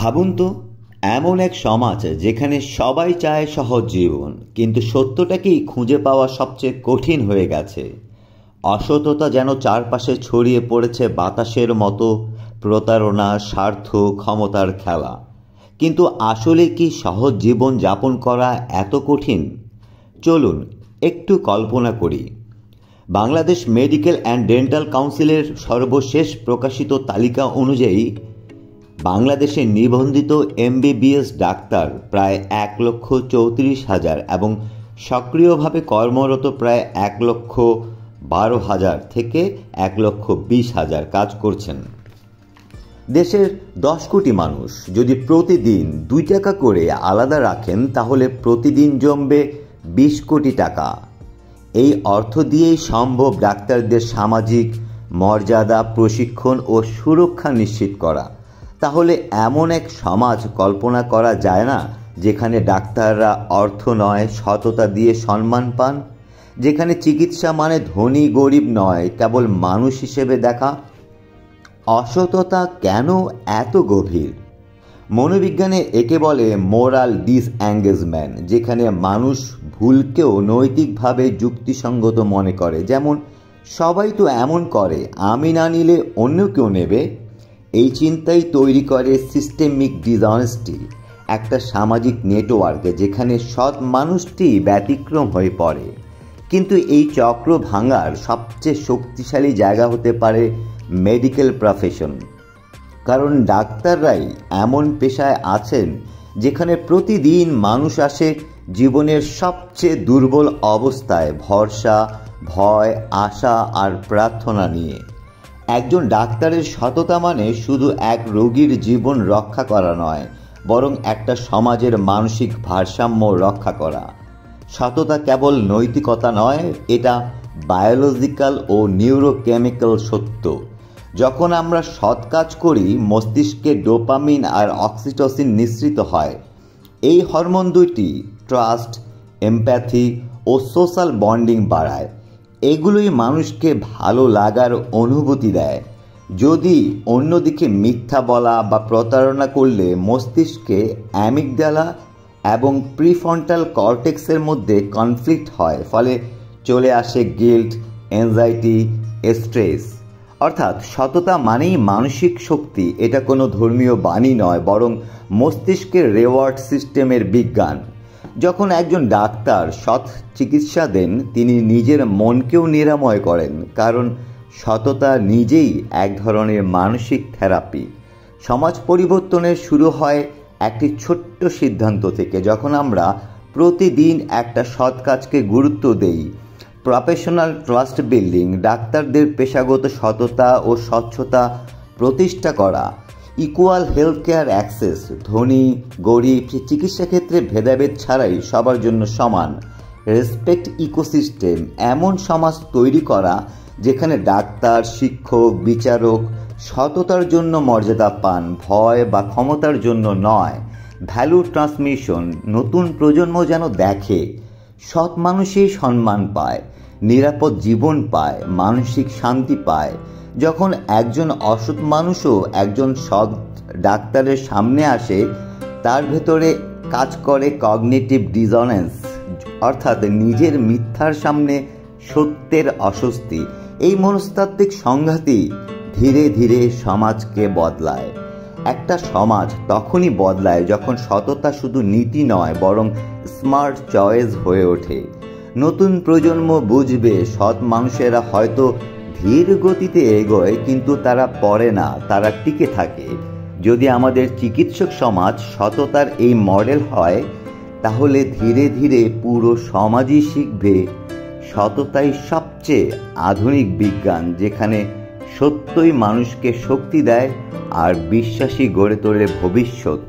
ভাবুন তো, এমন এক সমাজ যেখানে সবাই চায় সহজ জীবন, কিন্তু সত্যটাকেই খুঁজে পাওয়া সবচেয়ে কঠিন হয়ে গেছে। অসততা যেন চারপাশে ছড়িয়ে পড়েছে বাতাসের মতো, প্রতারণা, স্বার্থ, ক্ষমতার খেলা। কিন্তু আসলে কি সহজ জীবন যাপন করা এত কঠিন? চলুন একটু কল্পনা করি। বাংলাদেশ মেডিকেল অ্যান্ড ডেন্টাল কাউন্সিলের সর্বশেষ প্রকাশিত তালিকা অনুযায়ী বাংলাদেশে নিবন্ধিত এমবিবিএস ডাক্তার প্রায় 1,34,000 এবং সক্রিয়ভাবে কর্মরত প্রায় 1,12,000 থেকে 1,20,000 কাজ করছেন। দেশের 10 কোটি মানুষ যদি প্রতিদিন 2 টাকা করে আলাদা রাখেন, তাহলে প্রতিদিন জমবে 20 কোটি টাকা। এই অর্থ দিয়েই সম্ভব ডাক্তারদের সামাজিক মর্যাদা, প্রশিক্ষণ ও সুরক্ষা নিশ্চিত করা। তাহলে এমন এক সমাজ কল্পনা করা যায় না, যেখানে ডাক্তাররা অর্থ নয়, সততা দিয়ে সম্মান পান, যেখানে চিকিৎসা মানে ধনী গরিব নয়, কেবল মানুষ হিসেবে দেখা। অসততা কেন এত গভীর? মনোবিজ্ঞানে একে বলে মোরাল ডিসএঙ্গেজমেন্ট, যেখানে মানুষ ভুলকেও নৈতিকভাবে যুক্তিসঙ্গত মনে করে। যেমন, সবাই তো এমন করে, আমি না নিলে অন্য কেউ নেবে। এই চিন্তাই তৈরি করে সিস্টেমিক ডিসঅনেস্টি, একটা সামাজিক নেটওয়ার্কে যেখানে সৎ মানুষটি ব্যতিক্রম হয়ে পড়ে। কিন্তু এই চক্র ভাঙার সবচেয়ে শক্তিশালী জায়গা হতে পারে মেডিকেল প্রফেশন। কারণ ডাক্তাররাই এমন পেশায় আছেন যেখানে প্রতিদিন মানুষ আসে জীবনের সবচেয়ে দুর্বল অবস্থায়, ভরসা, ভয়, আশা আর প্রার্থনা নিয়ে। একজন ডাক্তারের সততা মানে শুধু এক রোগীর জীবন রক্ষা করা নয়, বরং একটা সমাজের মানসিক ভারসাম্য রক্ষা করা। সততা কেবল নৈতিকতা নয়, এটা বায়োলজিক্যাল ও নিউরোকেমিক্যাল সত্য। যখন আমরা সৎ কাজ করি, মস্তিষ্কে ডোপামিন আর অক্সিটোসিন নিঃসৃত হয়। এই হরমোন দুইটি ট্রাস্ট, এমপ্যাথি ও সোশ্যাল বন্ডিং বাড়ায়। এগুলোই মানুষকে ভালো লাগার অনুভূতি দেয়। যদি অন্যদিকে মিথ্যা বলা বা প্রতারণা করলে মস্তিষ্কে অ্যামিগডালা এবং প্রিফ্রন্টাল কর্টেক্সের মধ্যে কনফ্লিক্ট হয়, ফলে চলে আসে গিল্ট, অ্যাংজাইটি, স্ট্রেস। অর্থাৎ সততা মানেই মানসিক শক্তি। এটা কোনো ধর্মীয় বাণী নয়, বরং মস্তিষ্কের রেওয়ার্ড সিস্টেমের বিজ্ঞান। যখন একজন ডাক্তার সৎ চিকিৎসা দেন, তিনি নিজের মনকেও নিরাময় করেন, কারণ সততা নিজেই এক ধরনের মানসিক থেরাপি। সমাজ পরিবর্তনের শুরু হয় একটি ছোট্ট সিদ্ধান্ত থেকে। যখন আমরা প্রতিদিন একটা সৎ কাজকে গুরুত্ব দেই, প্রফেশনাল ট্রাস্ট বিল্ডিং, ডাক্তারদের পেশাগত সততা ও স্বচ্ছতা প্রতিষ্ঠা করা, ইকুয়াল হেলথ কেয়ার অ্যাক্সেস, ধনী গরিব চিকিৎসা ক্ষেত্রে ভেদাভেদ ছাড়াই সবার জন্য সমান, রেসপেক্ট ইকোসিস্টেম, এমন সমাজ তৈরি করা যেখানে ডাক্তার, শিক্ষক, বিচারক সততার জন্য মর্যাদা পান, ভয় বা ক্ষমতার জন্য নয়। ভ্যালু ট্রান্সমিশন, নতুন প্রজন্ম যেন দেখে সৎ মানুষই সম্মান পায়, নিরাপদ জীবন পায়, মানসিক শান্তি পায়। যখন একজন অসৎ মানুষও একজন সৎ ডাক্তারের সামনে আসে, তার ভেতরে কাজ করে কগনিটিভ ডিসঅনেন্স, অর্থাৎ নিজের মিথ্যার সামনে সত্যের অস্বস্তি। এই মনস্তাত্ত্বিক সংঘাতই ধীরে ধীরে সমাজকে বদলায়। একটা সমাজ তখনই বদলায় যখন সততা শুধু নীতি নয়, বরং স্মার্ট চয়েস হয়ে ওঠে। নতুন প্রজন্ম বুঝবে সৎ মানুষেরা হয়তো ধীর গতিতে এগোয়, কিন্তু তারা পড়ে না, তারা টিকে থাকে। যদি আমাদের চিকিৎসক সমাজ সততার এই মডেল হয়, তাহলে ধীরে ধীরে পুরো সমাজই শিখবে সততাই সবচেয়ে আধুনিক বিজ্ঞান, যেখানে সত্যই মানুষকে শক্তি দেয় আর বিশ্বাসী গড়ে তোলে ভবিষ্যৎ।